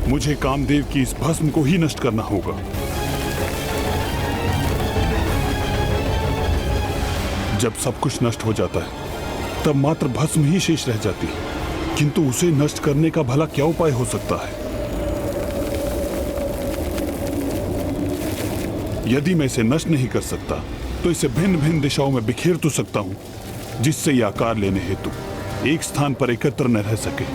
मुझे कामदेव की इस भस्म को ही नष्ट करना होगा। जब सब कुछ नष्ट हो जाता है तब मात्र भस्म ही शेष रह जाती है, किंतु उसे नष्ट करने का भला क्या उपाय हो सकता है? यदि मैं इसे नष्ट नहीं कर सकता तो इसे भिन्न भिन्न दिशाओं में बिखेर तो सकता हूं, जिससे यह आकार लेने हेतु एक स्थान पर एकत्र न रह सके।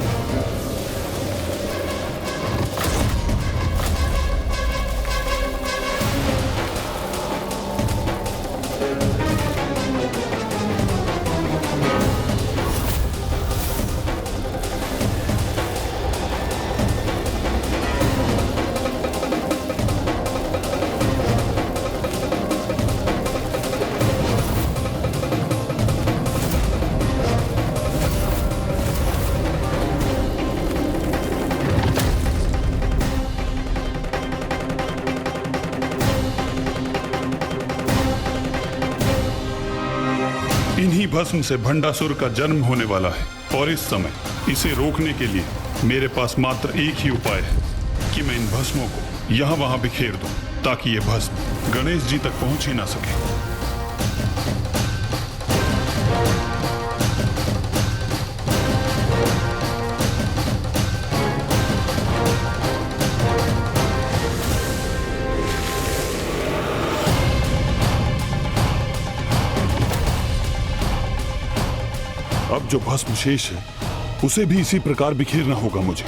इन्हीं भस्म से भंडासुर का जन्म होने वाला है और इस समय इसे रोकने के लिए मेरे पास मात्र एक ही उपाय है कि मैं इन भस्मों को यहां वहां बिखेर दूं, ताकि ये भस्म गणेश जी तक पहुंच ही ना सके। अब जो भस्म शेष है उसे भी इसी प्रकार बिखेरना होगा मुझे।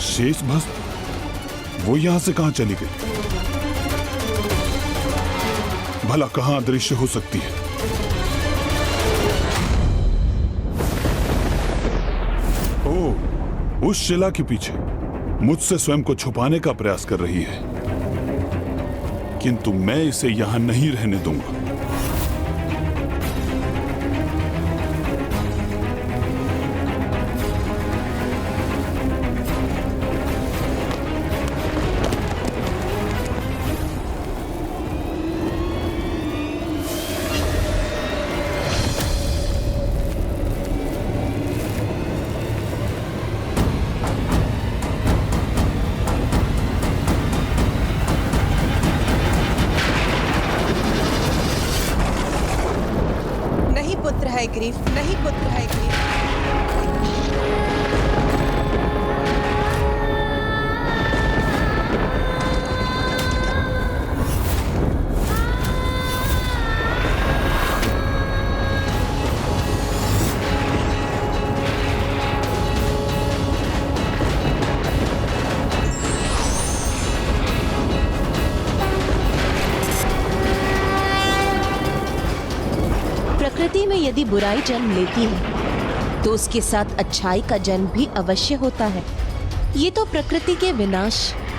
शेष भस्म वो यहां से कहां चली गई? भला कहां अदृश्य हो सकती है? ओह, उस शिला के पीछे मुझसे स्वयं को छुपाने का प्रयास कर रही है, किंतु मैं इसे यहां नहीं रहने दूंगा। ग्रीफ नहीं पुत्र है ग्रीफ। प्रकृति में यदि बुराई जन्म लेती है तो उसके साथ अच्छाई का जन्म भी अवश्य होता है। ये तो प्रकृति के विनाश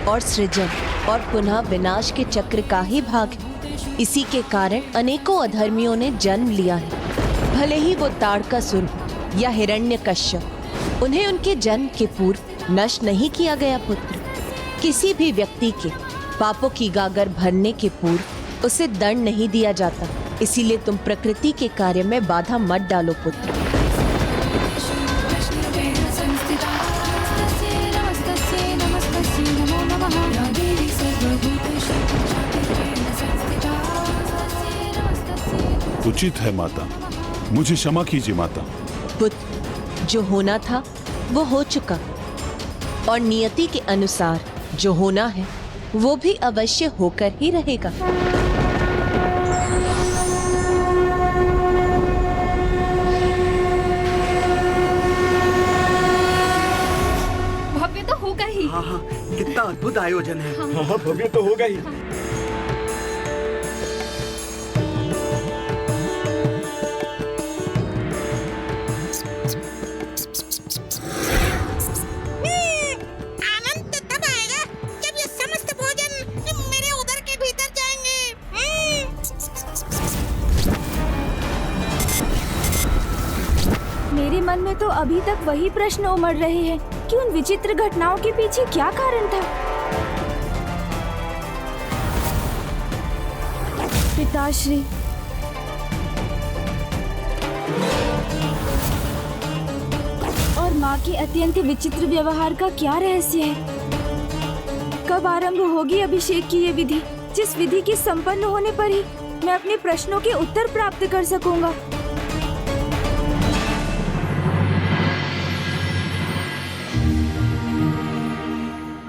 और सृजन और पुनः विनाश के चक्र का ही भाग है। इसी के कारण अनेकों अधर्मियों ने जन्म लिया है, भले ही वो ताड़कासुर या हिरण्यकश्यप। उन्हें उनके जन्म के पूर्व नष्ट नहीं किया गया पुत्र। किसी भी व्यक्ति के पापों की गागर भरने के पूर्व उसे दंड नहीं दिया जाता। इसीलिए तुम प्रकृति के कार्य में बाधा मत डालो पुत्र। उचित है माता, मुझे क्षमा कीजिए माता। पुत्र, जो होना था वो हो चुका और नियति के अनुसार जो होना है वो भी अवश्य होकर ही रहेगा। हाँ हाँ, कितना अद्भुत आयोजन है। हाँ, भव्य तो होगा ही। मेरे मन में तो अभी तक वही प्रश्न उमड़ रहे हैं कि उन विचित्र घटनाओं के पीछे क्या कारण था। पिताश्री, और माँ के अत्यंत विचित्र व्यवहार का क्या रहस्य है? कब आरंभ होगी अभिषेक की ये विधि, जिस विधि के संपन्न होने पर ही मैं अपने प्रश्नों के उत्तर प्राप्त कर सकूंगा।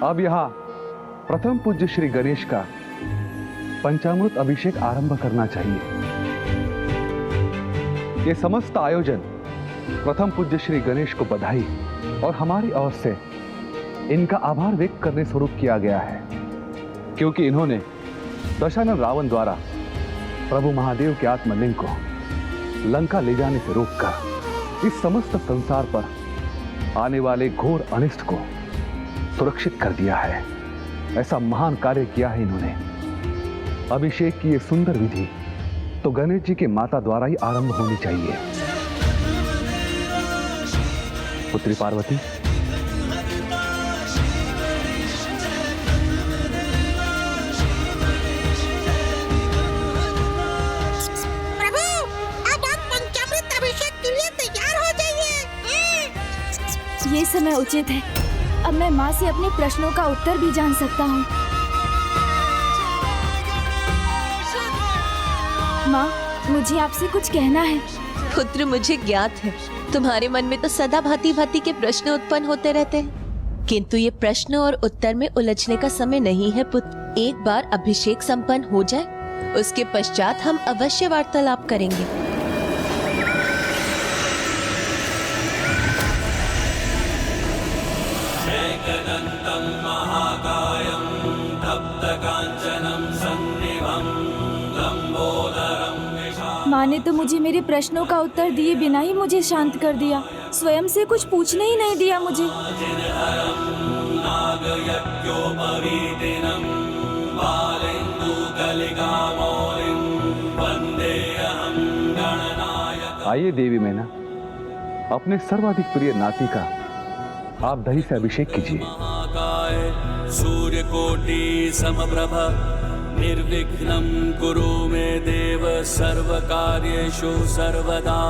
अब यहाँ प्रथम पूज्य श्री गणेश का पंचामृत अभिषेक आरंभ करना चाहिए। ये समस्त आयोजन प्रथम पूज्य श्री गणेश को बधाई और हमारी ओर से इनका आभार व्यक्त करने स्वरूप किया गया है, क्योंकि इन्होंने दशानन रावण द्वारा प्रभु महादेव के आत्मलिंग को लंका ले जाने से रोककर इस समस्त संसार पर आने वाले घोर अनिष्ट को सुरक्षित कर दिया है। ऐसा महान कार्य किया है इन्होंने। अभिषेक की ये सुंदर विधि तो गणेश जी के माता द्वारा ही आरंभ होनी चाहिए। पुत्री पार्वती, ये समय उचित है। अब मैं माँ से अपने प्रश्नों का उत्तर भी जान सकता हूँ। माँ, मुझे आपसे कुछ कहना है। पुत्र, मुझे ज्ञात है तुम्हारे मन में तो सदा भांति भांति के प्रश्न उत्पन्न होते रहते हैं, किंतु ये प्रश्न और उत्तर में उलझने का समय नहीं है पुत्र। एक बार अभिषेक संपन्न हो जाए, उसके पश्चात हम अवश्य वार्तालाप करेंगे। माँ ने तो मुझे मेरे प्रश्नों का उत्तर दिए बिना ही मुझे शांत कर दिया, स्वयं से कुछ पूछने ही नहीं दिया मुझे। आइए देवी मैना, अपने सर्वाधिक प्रिय नाती का आप दही से अभिषेक कीजिए। सूर्यकोटि समप्रभ निर्विघ्नं कुरु मे देव सर्वकार्येषु सर्वदा।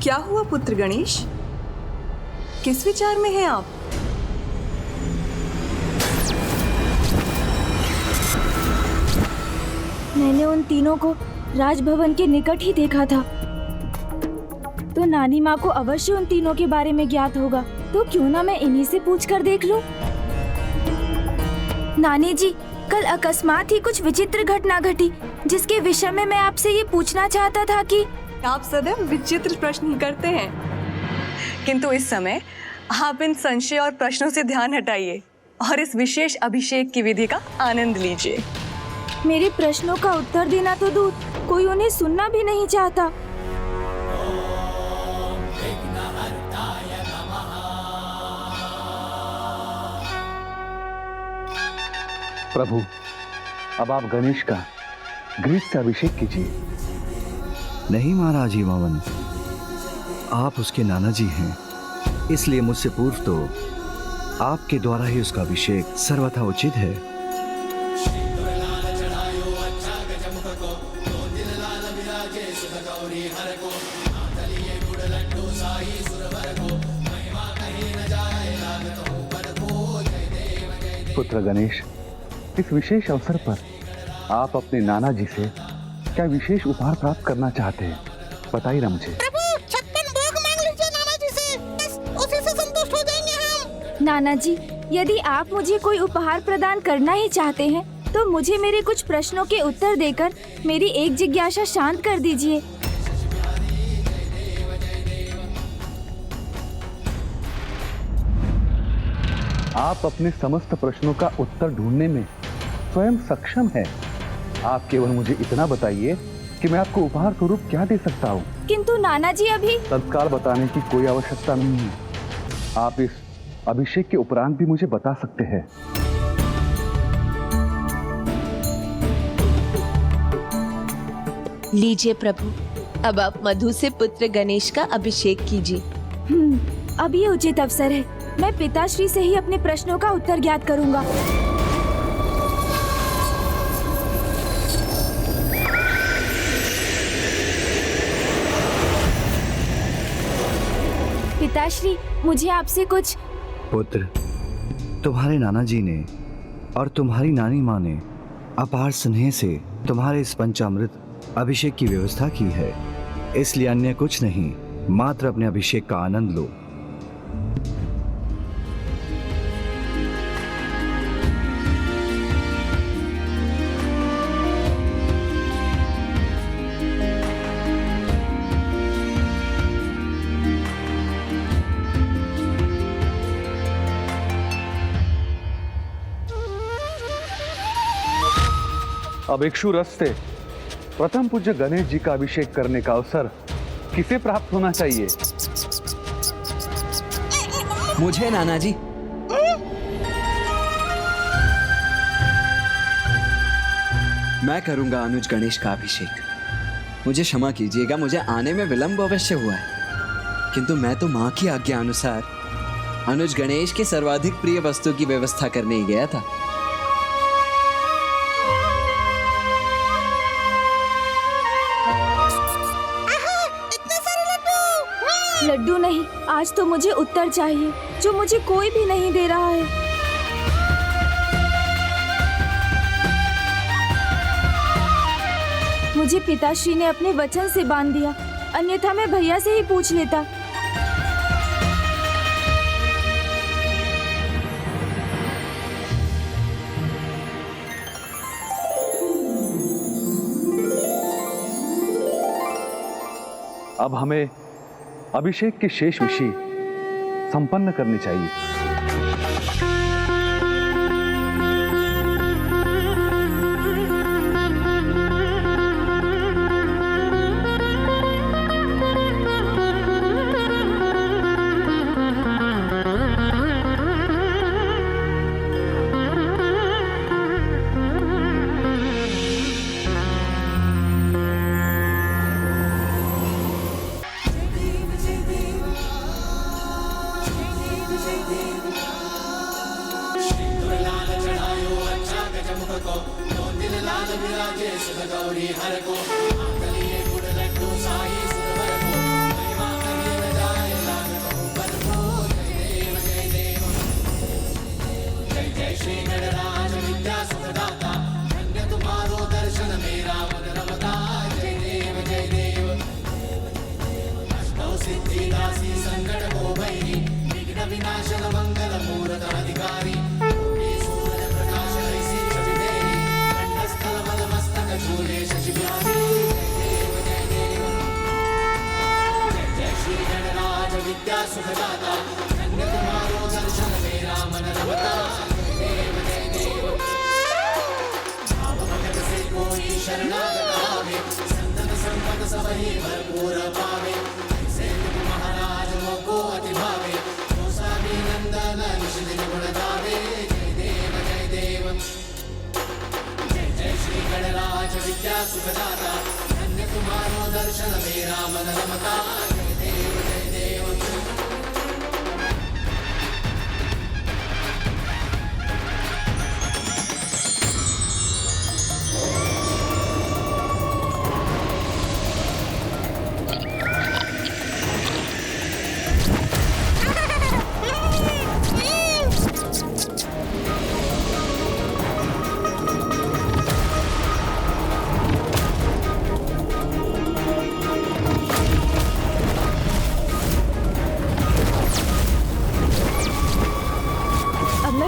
क्या हुआ पुत्र गणेश, किस विचार में हैं आप? मैंने उन तीनों को राजभवन के निकट ही देखा था, तो नानी माँ को अवश्य उन तीनों के बारे में ज्ञात होगा, तो क्यों ना मैं इन्हीं से पूछकर देख लूं। नानी जी, कल अकस्मात ही कुछ विचित्र घटना घटी, जिसके विषय में मैं आपसे ये पूछना चाहता था कि आप सदैव विचित्र प्रश्न करते हैं, किंतु इस समय आप इन संशय और प्रश्नों से ध्यान हटाइए और इस विशेष अभिषेक की विधि का आनंद लीजिए। मेरे प्रश्नों का उत्तर देना तो दूर, कोई उन्हें सुनना भी नहीं चाहता। प्रभु, अब आप गणेश का ग्रीस से अभिषेक कीजिए। नहीं महाराज हिमावन, आप उसके नाना जी हैं, इसलिए मुझसे पूर्व तो आपके द्वारा ही उसका अभिषेक सर्वथा उचित है। पुत्र गणेश, इस विशेष अवसर पर आप अपने नाना जी से क्या विशेष उपहार प्राप्त करना चाहते हैं, बताइए ना मुझे। प्रभु, 56 भोग मांग लीजिए नाना जी से, बस उसी से संतुष्ट हो जाएंगे हम। नाना जी, यदि आप मुझे कोई उपहार प्रदान करना ही चाहते हैं, तो मुझे मेरे कुछ प्रश्नों के उत्तर देकर मेरी एक जिज्ञासा शांत कर दीजिए। आप अपने समस्त प्रश्नों का उत्तर ढूंढने में स्वयं सक्षम है। आप केवल मुझे इतना बताइए कि मैं आपको उपहार स्वरूप क्या दे सकता हूँ। किंतु नाना जी, अभी तत्काल बताने की कोई आवश्यकता नहीं है। आप इस अभिषेक के उपरांत भी मुझे बता सकते हैं। लीजिए प्रभु, अब आप मधु से पुत्र गणेश का अभिषेक कीजिए। अब ये उचित अवसर है। मैं पिताश्री से ही अपने प्रश्नों का उत्तर ज्ञात करूंगा। पिताश्री, मुझे आपसे कुछ। पुत्र, तुम्हारे नाना जी ने और तुम्हारी नानी माँ ने अपार स्नेह से तुम्हारे इस पंचामृत अभिषेक की व्यवस्था की है, इसलिए अन्य कुछ नहीं, मात्र अपने अभिषेक का आनंद लो। अब इक्षु रस से प्रथम पूज्य गणेश जी का अभिषेक करने का अवसर किसे प्राप्त होना चाहिए? मुझे नाना जी। मैं करूंगा अनुज गणेश का अभिषेक। मुझे क्षमा कीजिएगा, मुझे आने में विलंब अवश्य हुआ है, किंतु मैं तो माँ की आज्ञा अनुसार अनुज गणेश के सर्वाधिक प्रिय वस्तु की व्यवस्था करने ही गया था। लड्डू नहीं, आज तो मुझे उत्तर चाहिए जो मुझे कोई भी नहीं दे रहा है। मुझे पिताश्री ने अपने वचन से बांध दिया, अन्यथा मैं भैया से ही पूछ लेता। अब हमें अभिषेक की शेष विधि संपन्न करनी चाहिए।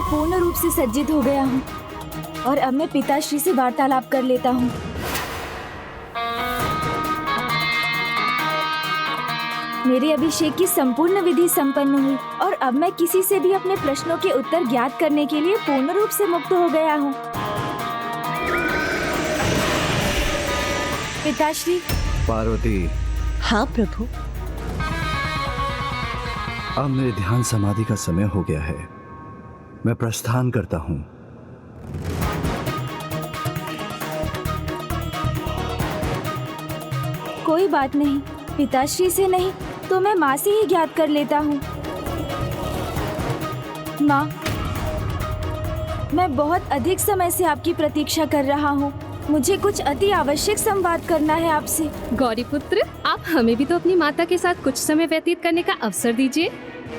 पूर्ण रूप से सज्जित हो गया हूँ और अब मैं पिताश्री से वार्तालाप कर लेता हूँ। मेरे अभिषेक की संपूर्ण विधि संपन्न हुई और अब मैं किसी से भी अपने प्रश्नों के उत्तर ज्ञात करने के लिए पूर्ण रूप से मुक्त हो गया हूँ। पिताश्री। पार्वती। हाँ प्रभु। अब मेरे ध्यान समाधि का समय हो गया है, मैं प्रस्थान करता हूं। कोई बात नहीं, पिताश्री से नहीं तो मैं माँ से ही ज्ञात कर लेता हूँ। माँ, मैं बहुत अधिक समय से आपकी प्रतीक्षा कर रहा हूँ। मुझे कुछ अति आवश्यक संवाद करना है आपसे। गौरी पुत्र, आप हमें भी तो अपनी माता के साथ कुछ समय व्यतीत करने का अवसर दीजिए।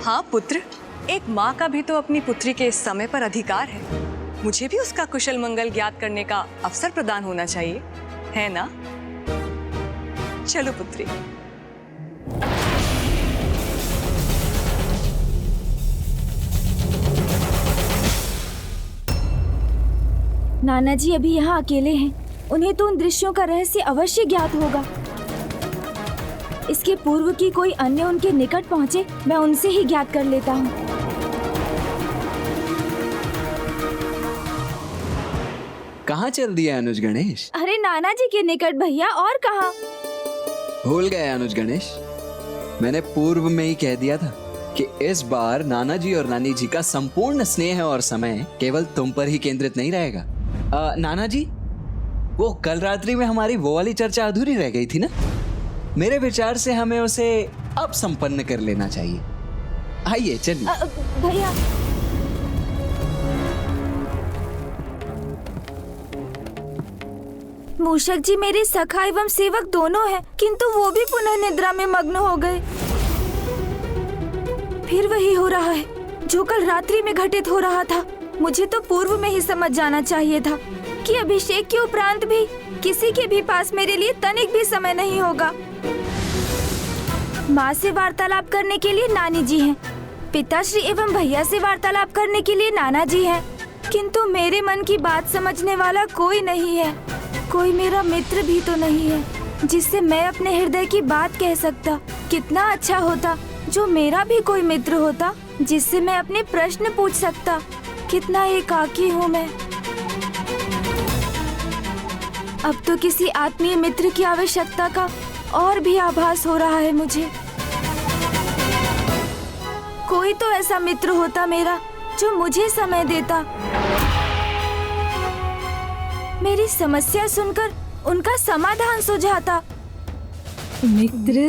हाँ पुत्र, एक माँ का भी तो अपनी पुत्री के इस समय पर अधिकार है। मुझे भी उसका कुशल मंगल ज्ञात करने का अवसर प्रदान होना चाहिए, है ना? चलो पुत्री। नाना जी अभी यहाँ अकेले हैं। उन्हें तो उन दृश्यों का रहस्य अवश्य ज्ञात होगा। इसके पूर्व की कोई अन्य उनके निकट पहुँचे, मैं उनसे ही ज्ञात कर लेता हूँ। कहाँ चल दिया अनुज गणेश? अरे नाना जी के निकट भैया, और कहाँ? भूल गए अनुज गणेश, मैंने पूर्व में ही कह दिया था कि इस बार नाना जी और नानी जी का संपूर्ण स्नेह और समय केवल तुम पर ही केंद्रित नहीं रहेगा। नाना जी, वो कल रात्रि में हमारी वो वाली चर्चा अधूरी रह गई थी ना? मेरे विचार से हमें उसे अब संपन्न कर लेना चाहिए। आइए चलिए। भैया, मूषक जी मेरे सखा एवं सेवक दोनों हैं, किंतु वो भी पुनः निद्रा में मग्न हो गए। फिर वही हो रहा है जो कल रात्रि में घटित हो रहा था। मुझे तो पूर्व में ही समझ जाना चाहिए था कि अभिषेक के उपरांत भी किसी के भी पास मेरे लिए तनिक भी समय नहीं होगा। माँ से वार्तालाप करने के लिए नानी जी हैं, पिताश्री एवं भैया से वार्तालाप करने के लिए नाना जी हैं, किंतु मेरे मन की बात समझने वाला कोई नहीं है। कोई मेरा मित्र भी तो नहीं है जिससे मैं अपने हृदय की बात कह सकता। कितना अच्छा होता जो मेरा भी कोई मित्र होता जिससे मैं अपने प्रश्न पूछ सकता। कितना एकाकी हूँ मैं। अब तो किसी आत्मीय मित्र की आवश्यकता का और भी आभास हो रहा है मुझे। कोई तो ऐसा मित्र होता मेरा जो मुझे समय देता, मेरी समस्या सुनकर उनका समाधान सुझाता। मित्र?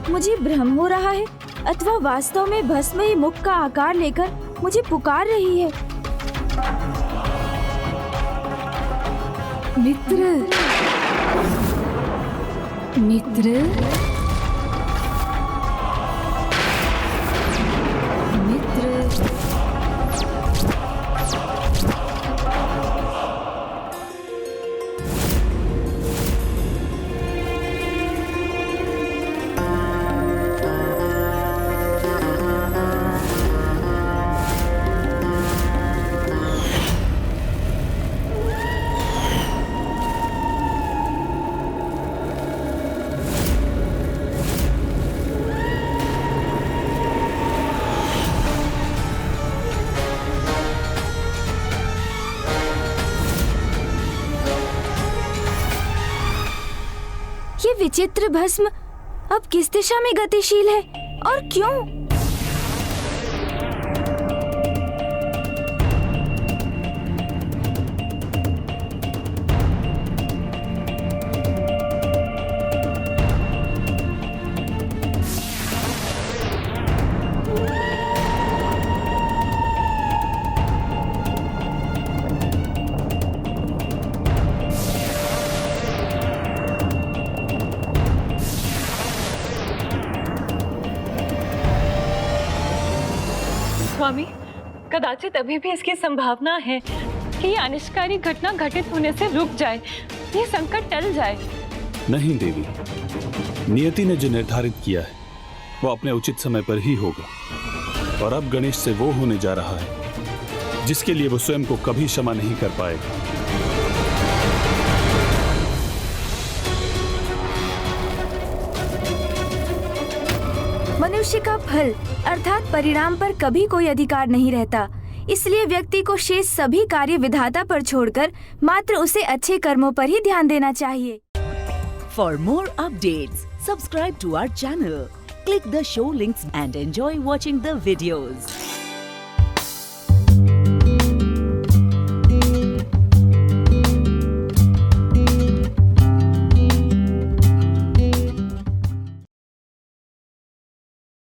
मुझे भ्रम हो रहा है अथवा वास्तव में भस्म ही मुख का आकार लेकर मुझे पुकार रही है। मित्र, मित्र, ये विचित्र भस्म अब किस दिशा में गतिशील है और क्यों? स्वामी, कदाचित अभी भी इसकी संभावना है कि ये अनिष्टकारी घटना घटित होने से रुक जाए, ये संकट टल जाए। नहीं देवी, नियति ने जो निर्धारित किया है वो अपने उचित समय पर ही होगा, और अब गणेश से वो होने जा रहा है जिसके लिए वो स्वयं को कभी क्षमा नहीं कर पाएगा। मनुष्य का फल अर्थात परिणाम पर कभी कोई अधिकार नहीं रहता, इसलिए व्यक्ति को शेष सभी कार्य विधाता पर छोड़कर मात्र उसे अच्छे कर्मों पर ही ध्यान देना चाहिए। For more updates, subscribe to our channel, click the show links and enjoy watching the videos.